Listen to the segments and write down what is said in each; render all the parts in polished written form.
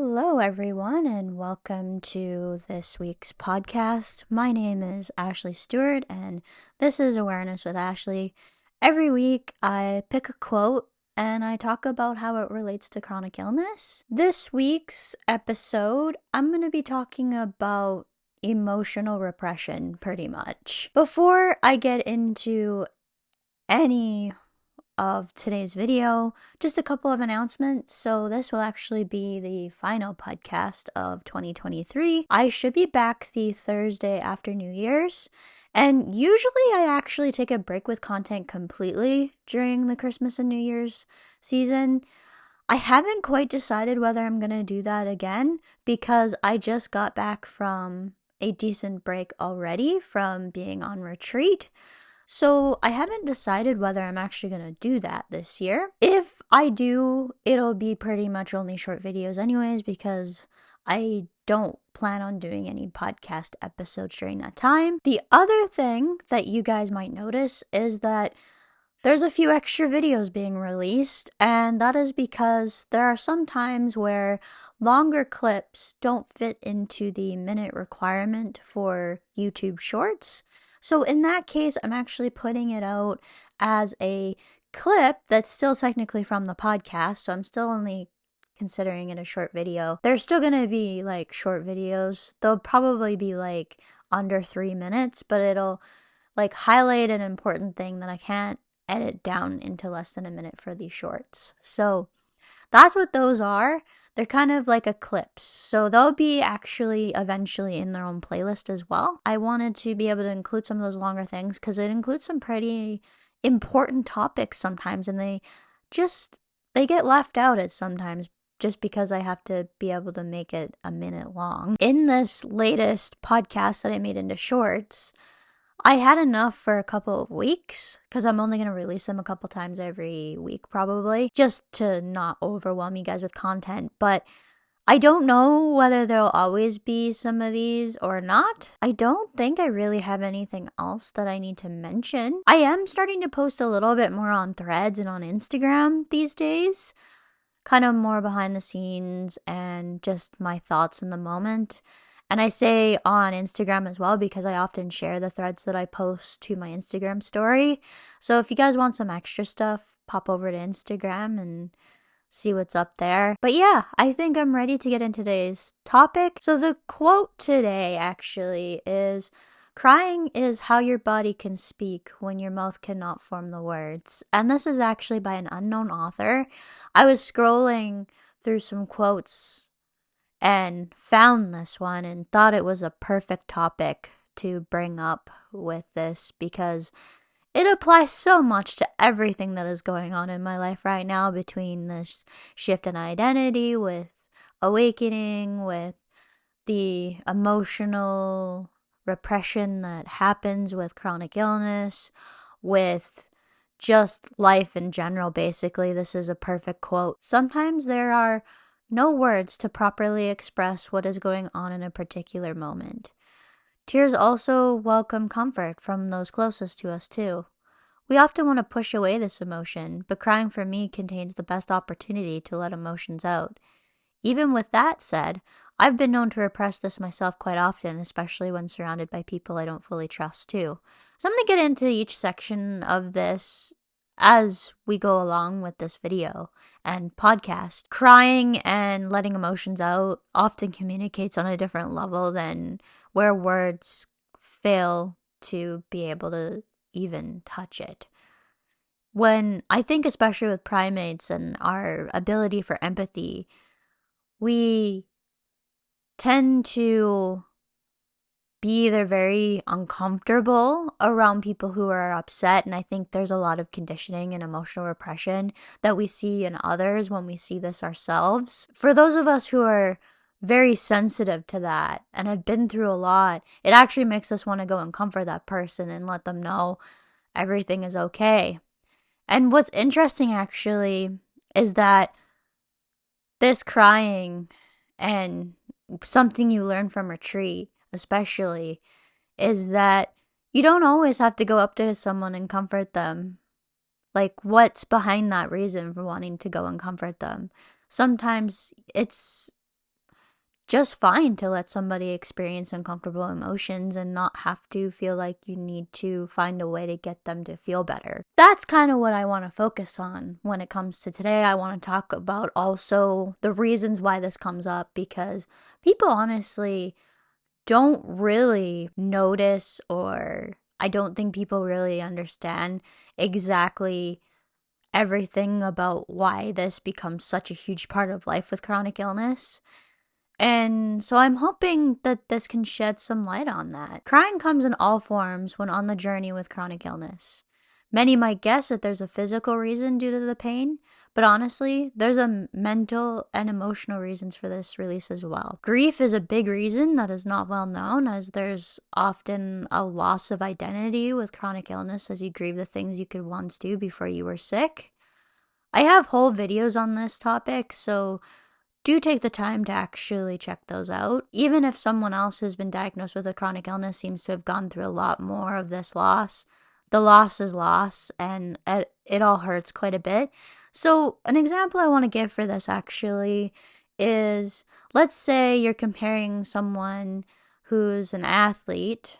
Hello, everyone, and welcome to this week's podcast. My name is Ashley Stewart, and this is Awareness with Ashley. Every week, I pick a quote and I talk about how it relates to chronic illness. This week's episode, I'm going to be talking about emotional repression, pretty much. Before I get into any of today's video, just a couple of announcements. So this will actually be the final podcast of 2023. I should be back the Thursday after New Year's, and usually I actually take a break with content completely during the Christmas and New Year's season. I haven't quite decided whether I'm gonna do that again because I just got back from a decent break already from being on retreat. So I haven't decided whether I'm actually going to do that this year. If I do, it'll be pretty much only short videos anyways because I don't plan on doing any podcast episodes during that time. The other thing that you guys might notice is that there's a few extra videos being released, and that is because there are some times where longer clips don't fit into the minute requirement for YouTube Shorts. So in that case, I'm actually putting it out as a clip that's still technically from the podcast, so I'm still only considering it a short video. There's still gonna be like short videos. They'll probably be like under 3 minutes, but it'll like highlight an important thing that I can't edit down into less than a minute for these shorts. So that's what those are. They're kind of like a clips. So they'll be actually eventually in their own playlist as well. I wanted to be able to include some of those longer things because it includes some pretty important topics sometimes, and they get left out at sometimes just because I have to be able to make it a minute long. In this latest podcast that I made into shorts, I had enough for a couple of weeks because I'm only going to release them a couple times every week probably, just to not overwhelm you guys with content. But I don't know whether there'll always be some of these or not. I don't think I really have anything else that I need to mention. I am starting to post a little bit more on Threads and on Instagram these days, kind of more behind the scenes and just my thoughts in the moment. And I say on Instagram as well because I often share the threads that I post to my Instagram story. So if you guys want some extra stuff, pop over to Instagram and see what's up there. But yeah, I think I'm ready to get into today's topic. So the quote today actually is, "Crying is how your body can speak when your mouth cannot form the words." And this is actually by an unknown author. I was scrolling through some quotes and found this one and thought it was a perfect topic to bring up with this because it applies so much to everything that is going on in my life right now, between this shift in identity, with awakening, with the emotional repression that happens with chronic illness, with just life in general. Basically, this is a perfect quote. Sometimes there are no words to properly express what is going on in a particular moment. Tears also welcome comfort from those closest to us too. We often want to push away this emotion, but crying for me contains the best opportunity to let emotions out. Even with that said, I've been known to repress this myself quite often, especially when surrounded by people I don't fully trust too. So I'm going to get into each section of this as we go along with this video and podcast. Crying and letting emotions out often communicates on a different level than where words fail to be able to even touch it. When I think, especially with primates and our ability for empathy, we tend to be either very uncomfortable around people who are upset, and I think there's a lot of conditioning and emotional repression that we see in others when we see this ourselves. For those of us who are very sensitive to that and have been through a lot, it actually makes us want to go and comfort that person and let them know everything is okay. And what's interesting actually is that this crying, and something you learn from retreat especially, is that you don't always have to go up to someone and comfort them. Like, what's behind that reason for wanting to go and comfort them? Sometimes it's just fine to let somebody experience uncomfortable emotions and not have to feel like you need to find a way to get them to feel better. That's kind of what I want to focus on when it comes to today. I want to talk about also the reasons why this comes up, because people honestly don't really notice, or I don't think people really understand exactly everything about why this becomes such a huge part of life with chronic illness. And so I'm hoping that this can shed some light on that. Crying comes in all forms when on the journey with chronic illness. Many might guess that there's a physical reason due to the pain, but honestly, there's a mental and emotional reasons for this release as well. Grief is a big reason that is not well known, as there's often a loss of identity with chronic illness as you grieve the things you could once do before you were sick. I have whole videos on this topic, so do take the time to actually check those out. Even if someone else who's been diagnosed with a chronic illness seems to have gone through a lot more of this loss, the loss is loss, and it all hurts quite a bit. So an example I want to give for this actually is, let's say you're comparing someone who's an athlete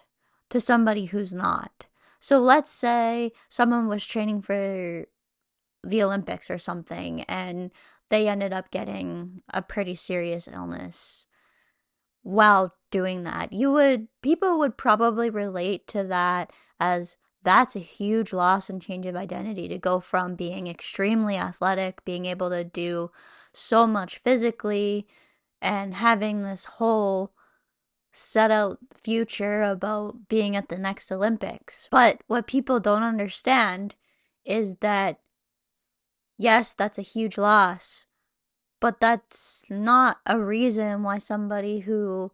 to somebody who's not. So let's say someone was training for the Olympics or something, and they ended up getting a pretty serious illness while doing that. People would probably relate to that, as that's a huge loss and change of identity, to go from being extremely athletic, being able to do so much physically, and having this whole set out future about being at the next Olympics. But what people don't understand is that, yes, that's a huge loss, but that's not a reason why somebody who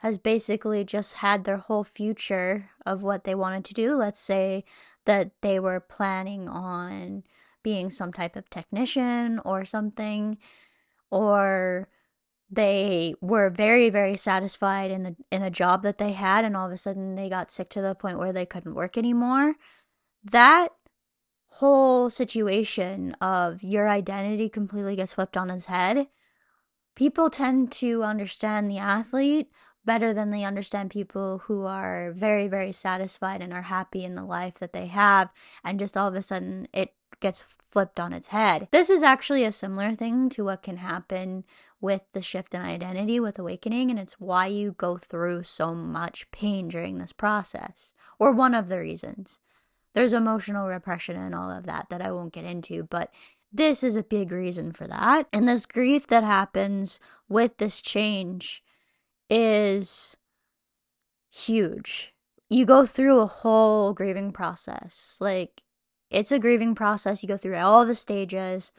has basically just had their whole future of what they wanted to do, let's say that they were planning on being some type of technician or something, or they were very, very satisfied in a job that they had, and all of a sudden they got sick to the point where they couldn't work anymore. That whole situation of your identity completely gets flipped on its head. People tend to understand the athlete better than they understand people who are very, very satisfied and are happy in the life that they have, and just all of a sudden it gets flipped on its head. This is actually a similar thing to what can happen with the shift in identity with awakening, and it's why you go through so much pain during this process, or one of the reasons. There's emotional repression and all of that I won't get into, but this is a big reason for that. And this grief that happens with this change is huge. You go through a whole grieving process. Like, it's a grieving process. You go through all the stages,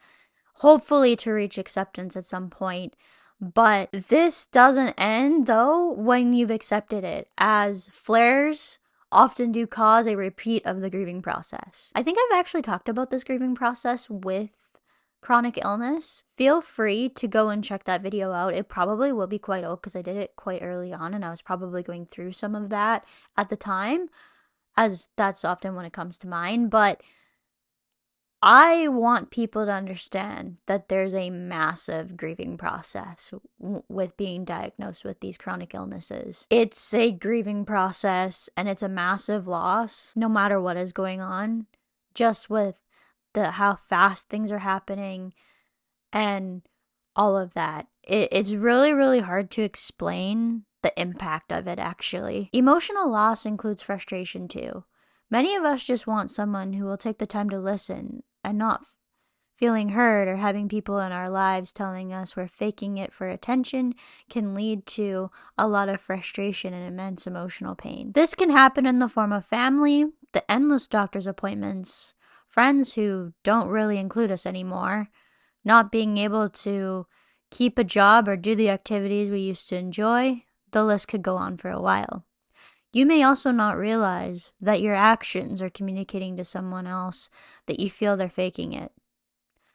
hopefully to reach acceptance at some point. But this doesn't end, though, when you've accepted it, as flares often do cause a repeat of the grieving process. I think I've actually talked about this grieving process with chronic illness. Feel free to go and check that video out. It probably will be quite old because I did it quite early on, and I was probably going through some of that at the time, as that's often when it comes to mind. But I want people to understand that there's a massive grieving process with being diagnosed with these chronic illnesses. It's a grieving process, and it's a massive loss, no matter what is going on, just with how fast things are happening and all of that. It's really, really hard to explain the impact of it, actually. Emotional loss includes frustration too. Many of us just want someone who will take the time to listen, and not feeling heard or having people in our lives telling us we're faking it for attention can lead to a lot of frustration and immense emotional pain. This can happen in the form of family, the endless doctor's appointments, friends who don't really include us anymore, not being able to keep a job or do the activities we used to enjoy. The list could go on for a while. You may also not realize that your actions are communicating to someone else that you feel they're faking it.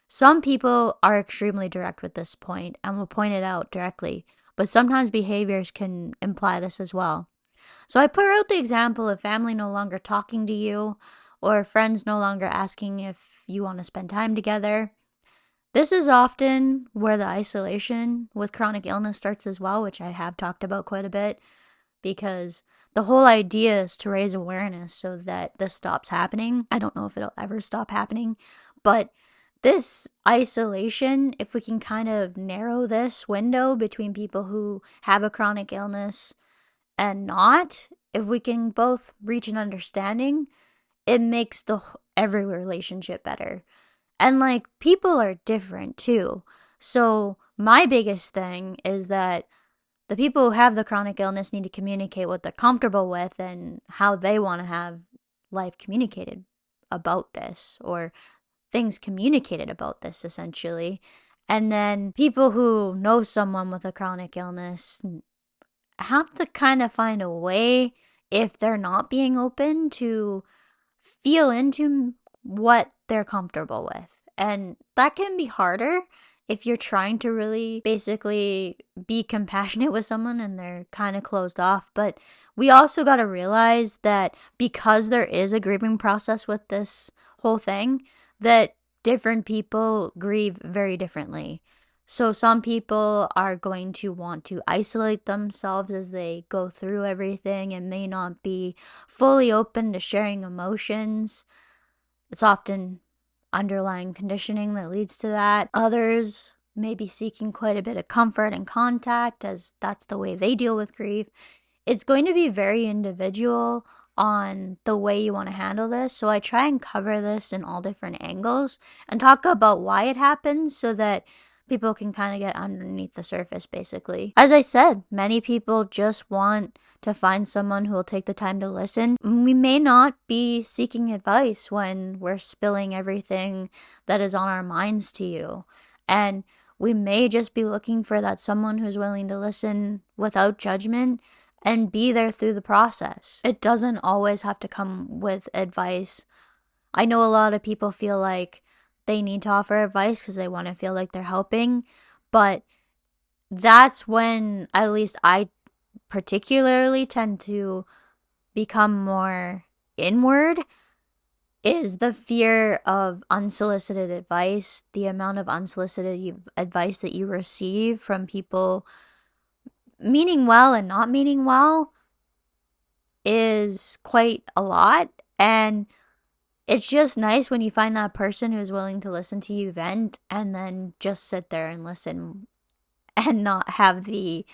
Some people are extremely direct with this point and will point it out directly, but sometimes behaviors can imply this as well. So I put out the example of family no longer talking to you, or friends no longer asking if you want to spend time together. This is often where the isolation with chronic illness starts as well, which I have talked about quite a bit, because the whole idea is to raise awareness so that this stops happening. I don't know if it'll ever stop happening, but this isolation, if we can kind of narrow this window between people who have a chronic illness and not, if we can both reach an understanding, it makes every relationship better. And like, people are different too. So my biggest thing is that the people who have the chronic illness need to communicate what they're comfortable with and how they want to have life communicated about this, or things communicated about this, essentially. And then people who know someone with a chronic illness have to kind of find a way, if they're not being open, to feel into what they're comfortable with. And that can be harder if you're trying to really basically be compassionate with someone and they're kind of closed off. But we also got to realize that because there is a grieving process with this whole thing, that different people grieve very differently. So some people are going to want to isolate themselves as they go through everything and may not be fully open to sharing emotions. It's often underlying conditioning that leads to that. Others may be seeking quite a bit of comfort and contact, as that's the way they deal with grief. It's going to be very individual on the way you want to handle this. So I try and cover this in all different angles and talk about why it happens so that people can kind of get underneath the surface, basically. As I said, many people just want to find someone who will take the time to listen. We may not be seeking advice when we're spilling everything that is on our minds to you. And we may just be looking for that someone who's willing to listen without judgment and be there through the process. It doesn't always have to come with advice. I know a lot of people feel like they need to offer advice because they want to feel like they're helping, but that's when, at least I particularly tend to become more inward, is the fear of unsolicited advice. The amount of unsolicited advice that you receive from people meaning well and not meaning well is quite a lot. And it's just nice when you find that person who's willing to listen to you vent and then just sit there and listen and not have the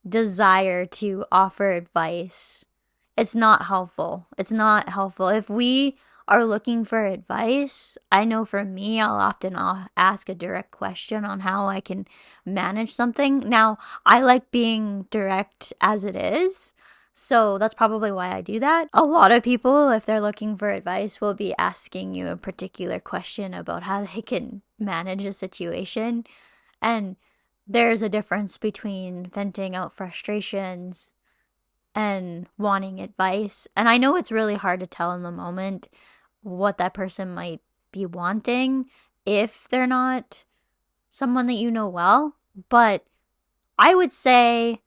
desire to offer advice. It's not helpful. It's not helpful. If we are looking for advice, I know for me, I'll ask a direct question on how I can manage something. Now, I like being direct as it is, so that's probably why I do that. A lot of people, if they're looking for advice, will be asking you a particular question about how they can manage a situation. And there's a difference between venting out frustrations and wanting advice. And I know it's really hard to tell in the moment what that person might be wanting if they're not someone that you know well. But I would say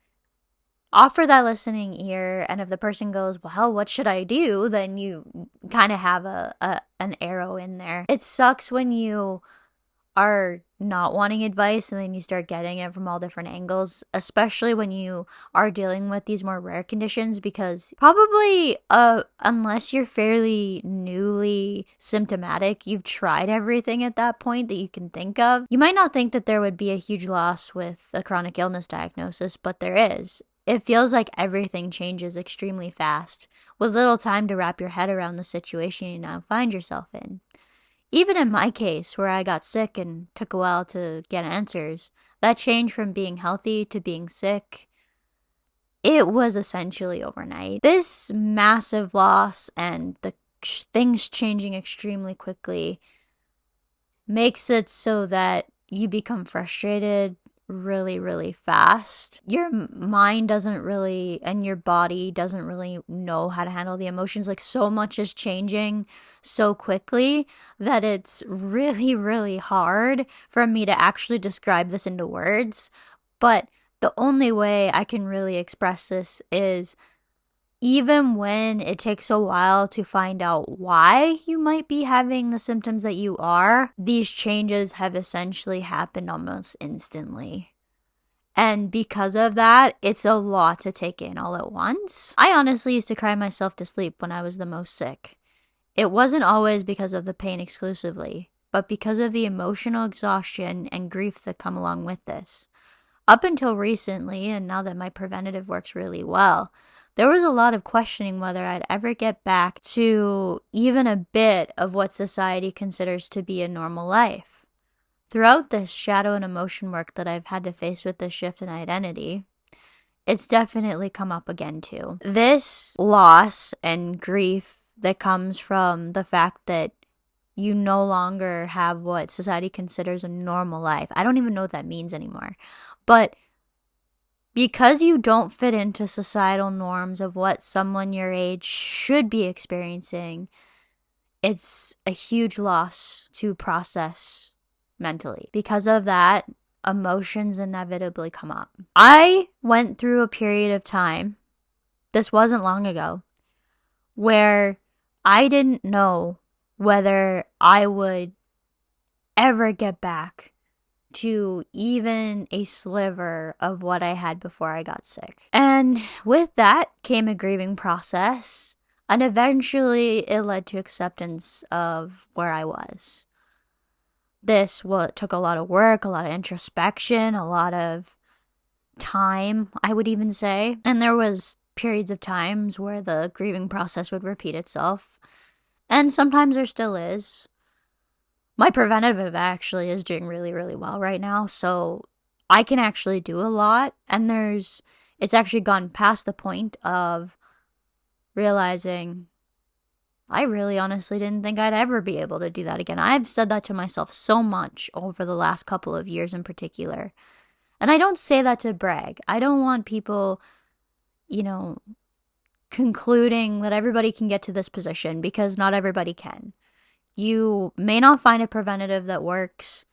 offer that listening ear, and if the person goes, well, what should I do? Then you kind of have an arrow in there. It sucks when you are not wanting advice and then you start getting it from all different angles, especially when you are dealing with these more rare conditions, because probably unless you're fairly newly symptomatic, you've tried everything at that point that you can think of. You might not think that there would be a huge loss with a chronic illness diagnosis, but there is. It feels like everything changes extremely fast, with little time to wrap your head around the situation you now find yourself in. Even in my case, where I got sick and took a while to get answers, that change from being healthy to being sick, it was essentially overnight. This massive loss and the things changing extremely quickly makes it so that you become frustrated really, really fast. Your mind doesn't really, and your body doesn't really know how to handle the emotions. Like, so much is changing so quickly that it's really, really hard for me to actually describe this into words. But the only way I can really express this is even when it takes a while to find out why you might be having the symptoms that you are, these changes have essentially happened almost instantly. And because of that, it's a lot to take in all at once. I honestly used to cry myself to sleep when I was the most sick. It wasn't always because of the pain exclusively, but because of the emotional exhaustion and grief that come along with this. Up until recently, and now that my preventative works really well, there was a lot of questioning whether I'd ever get back to even a bit of what society considers to be a normal life. Throughout this shadow and emotion work that I've had to face with this shift in identity, it's definitely come up again too. This loss and grief that comes from the fact that you no longer have what society considers a normal life. I don't even know what that means anymore. But because you don't fit into societal norms of what someone your age should be experiencing, it's a huge loss to process mentally. Because of that, emotions inevitably come up. I went through a period of time, this wasn't long ago, where I didn't know whether I would ever get back to even a sliver of what I had before I got sick. And with that came a grieving process, and eventually it led to acceptance of where I was. This took a lot of work, a lot of introspection, a lot of time, I would even say. And there was periods of times where the grieving process would repeat itself. And sometimes there still is. My preventative actually is doing really, really well right now. So I can actually do a lot. And it's actually gone past the point of realizing I really honestly didn't think I'd ever be able to do that again. I've said that to myself so much over the last couple of years in particular. And I don't say that to brag. I don't want people, concluding that everybody can get to this position, because not everybody can. You may not find a preventative that works,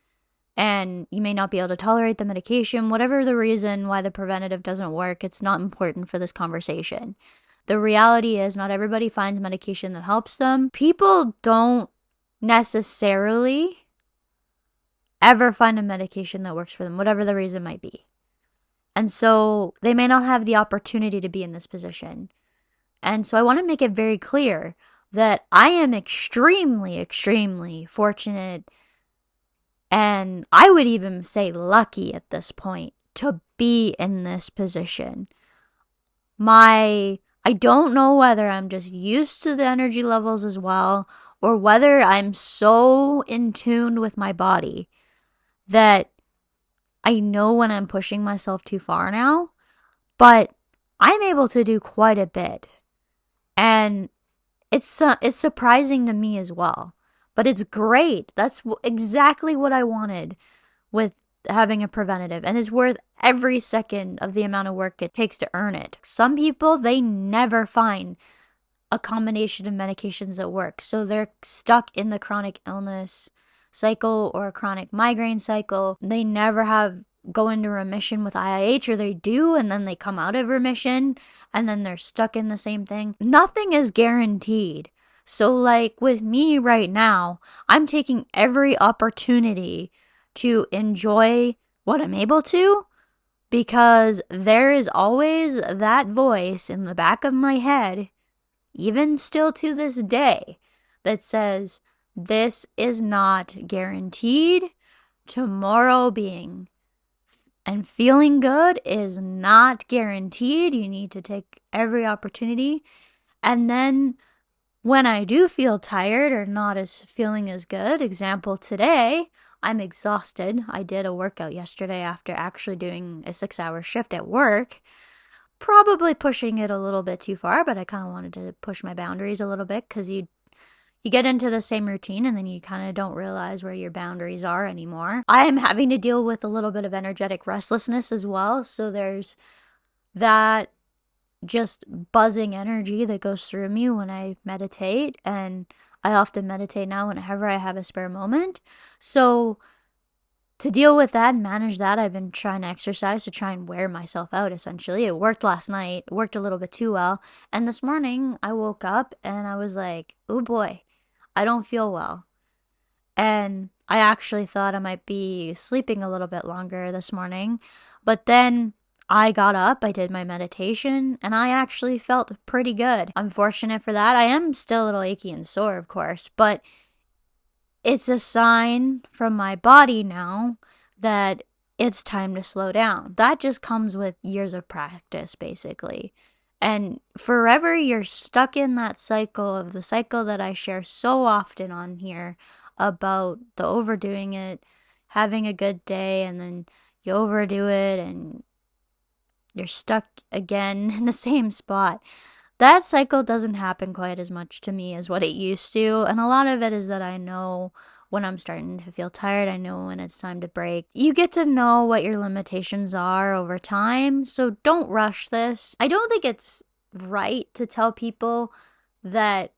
and you may not be able to tolerate the medication. Whatever the reason why the preventative doesn't work, it's not important for this conversation. The reality is not everybody finds medication that helps them. People don't necessarily ever find a medication that works for them, whatever the reason might be. And so they may not have the opportunity to be in this position. And so I want to make it very clear that I am extremely, extremely fortunate, and I would even say lucky at this point, to be in this position. I don't know whether I'm just used to the energy levels as well, or whether I'm so in tune with my body that I know when I'm pushing myself too far now, but I'm able to do quite a bit. And it's surprising to me as well, but it's great. That's exactly what I wanted with having a preventative, and it's worth every second of the amount of work it takes to earn it. Some people, they never find a combination of medications that work, so they're stuck in the chronic illness cycle or a chronic migraine cycle. They never go into remission with IIH, or they do and then they come out of remission and then they're stuck in the same thing. Nothing is guaranteed. So like with me right now, I'm taking every opportunity to enjoy what I'm able to, because there is always that voice in the back of my head, even still to this day, that says this is not guaranteed. Tomorrow being and feeling good is not guaranteed. You need to take every opportunity. And then when I do feel tired or not feeling as good, example today, I'm exhausted. I did a workout yesterday after actually doing a 6-hour shift at work. Probably pushing it a little bit too far, but I kind of wanted to push my boundaries a little bit, because you get into the same routine and then you kind of don't realize where your boundaries are anymore. I am having to deal with a little bit of energetic restlessness as well. So there's that just buzzing energy that goes through me when I meditate. And I often meditate now whenever I have a spare moment. So to deal with that and manage that, I've been trying to exercise to try and wear myself out, essentially. It worked last night, it worked a little bit too well. And this morning, I woke up and I was like, oh boy, I don't feel well. And I actually thought I might be sleeping a little bit longer this morning. But then I got up, I did my meditation, and I actually felt pretty good. I'm fortunate for that. I am still a little achy and sore, of course, but it's a sign from my body now that it's time to slow down. That just comes with years of practice, basically. And forever you're stuck in that cycle of the cycle that I share so often on here about the overdoing it, having a good day, and then you overdo it and you're stuck again in the same spot. That cycle doesn't happen quite as much to me as what it used to. And a lot of it is that I know when I'm starting to feel tired, I know when it's time to break. You get to know what your limitations are over time, so don't rush this. I don't think it's right to tell people that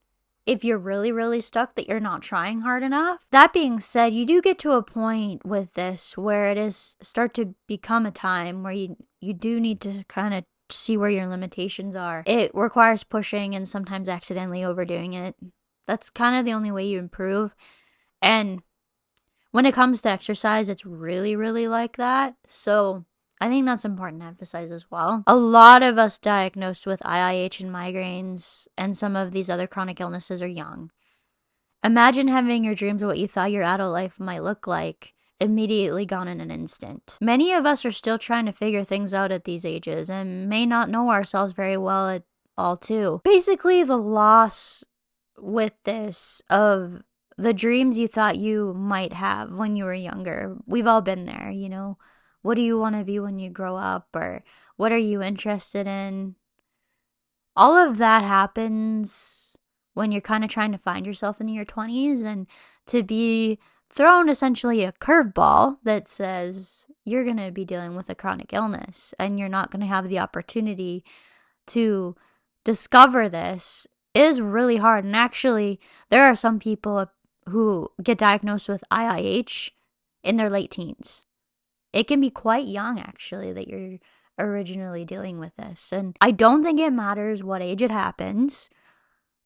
if you're really, really stuck, that you're not trying hard enough. That being said, you do get to a point with this where it is start to become a time where you do need to kind of see where your limitations are. It requires pushing and sometimes accidentally overdoing it. That's kind of the only way you improve. And when it comes to exercise, it's really, really like that. So I think that's important to emphasize as well. A lot of us diagnosed with IIH and migraines and some of these other chronic illnesses are young. Imagine having your dreams of what you thought your adult life might look like immediately gone in an instant. Many of us are still trying to figure things out at these ages and may not know ourselves very well at all too. Basically, the loss with this of the dreams you thought you might have when you were younger. We've all been there, you know. What do you want to be when you grow up? Or what are you interested in? All of that happens when you're kind of trying to find yourself in your 20s, and to be thrown essentially a curveball that says you're going to be dealing with a chronic illness and you're not going to have the opportunity to discover this is really hard. And actually, there are some people who get diagnosed with IIH in their late teens. It can be quite young, actually, that you're originally dealing with this. And I don't think it matters what age it happens.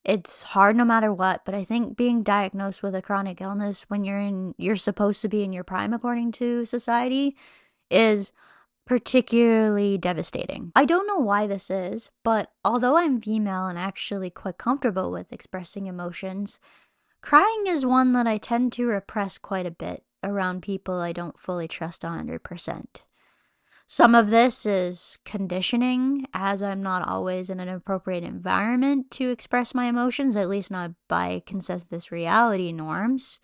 It's hard no matter what, but I think being diagnosed with a chronic illness when you're supposed to be in your prime according to society is particularly devastating. I don't know why this is, but although I'm female and actually quite comfortable with expressing emotions, crying is one that I tend to repress quite a bit around people I don't fully trust 100%. Some of this is conditioning, as I'm not always in an appropriate environment to express my emotions, at least not by consensus reality norms.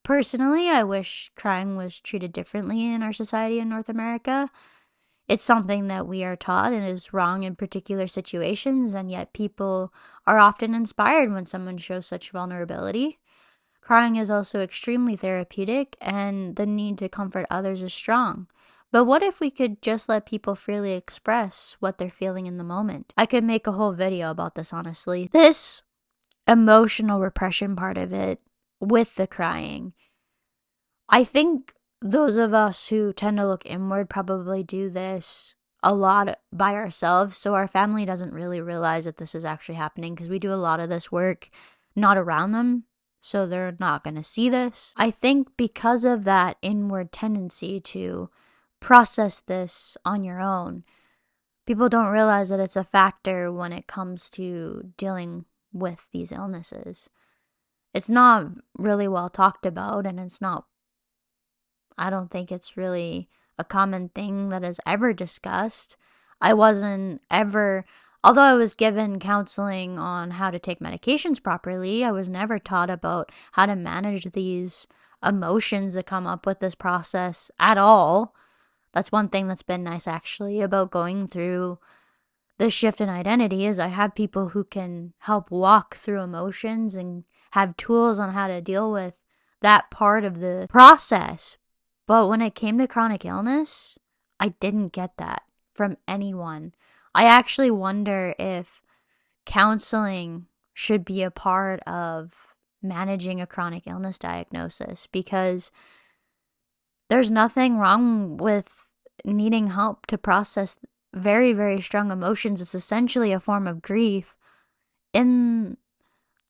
Personally, I wish crying was treated differently in our society in North America. It's something that we are taught and is wrong in particular situations, and yet people are often inspired when someone shows such vulnerability. Crying is also extremely therapeutic, and the need to comfort others is strong. But what if we could just let people freely express what they're feeling in the moment? I could make a whole video about this, honestly. This emotional repression part of it with the crying, I think those of us who tend to look inward probably do this a lot by ourselves, so our family doesn't really realize that this is actually happening because we do a lot of this work not around them, so they're not going to see this. I think because of that inward tendency to process this on your own, people don't realize that it's a factor when it comes to dealing with these illnesses. It's not really well talked about, and I don't think it's really a common thing that is ever discussed. I wasn't ever, although I was given counseling on how to take medications properly, I was never taught about how to manage these emotions that come up with this process at all. That's one thing that's been nice, actually, about going through the shift in identity is I have people who can help walk through emotions and have tools on how to deal with that part of the process. But when it came to chronic illness, I didn't get that from anyone. I actually wonder if counseling should be a part of managing a chronic illness diagnosis, because There's nothing wrong with needing help to process very, very strong emotions. It's essentially a form of grief in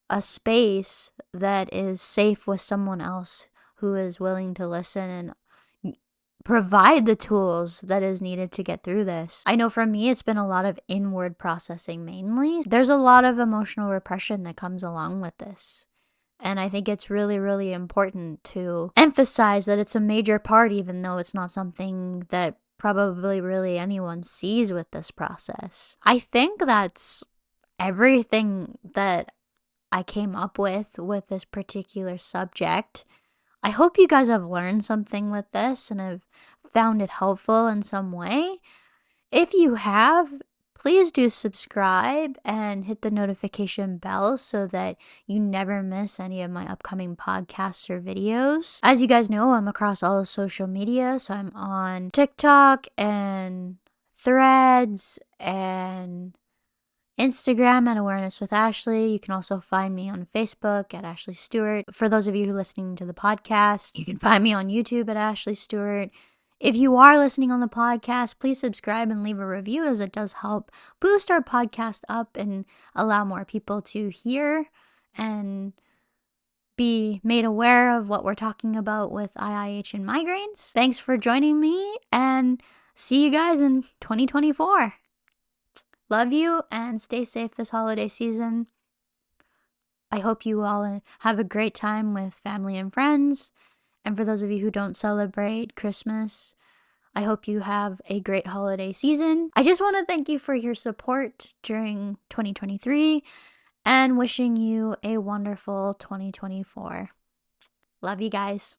a space that is safe with someone else who is willing to listen and provide the tools that is needed to get through this. I know for me, it's been a lot of inward processing mainly. There's a lot of emotional repression that comes along with this. And I think it's really, really important to emphasize that it's a major part, even though it's not something that probably really anyone sees with this process. I think that's everything that I came up with this particular subject. I hope you guys have learned something with this and have found it helpful in some way. If you have, please do subscribe and hit the notification bell so that you never miss any of my upcoming podcasts or videos. As you guys know, I'm across all social media, so I'm on TikTok and Threads and Instagram at Awareness with Ashley. You can also find me on Facebook at Ashley Stewart. For those of you who are listening to the podcast, you can find me on YouTube at Ashley Stewart. If you are listening on the podcast, please subscribe and leave a review, as it does help boost our podcast up and allow more people to hear and be made aware of what we're talking about with IIH and migraines. Thanks for joining me, and see you guys in 2024. Love you and stay safe this holiday season. I hope you all have a great time with family and friends. And for those of you who don't celebrate Christmas, I hope you have a great holiday season. I just want to thank you for your support during 2023 and wishing you a wonderful 2024. Love you guys.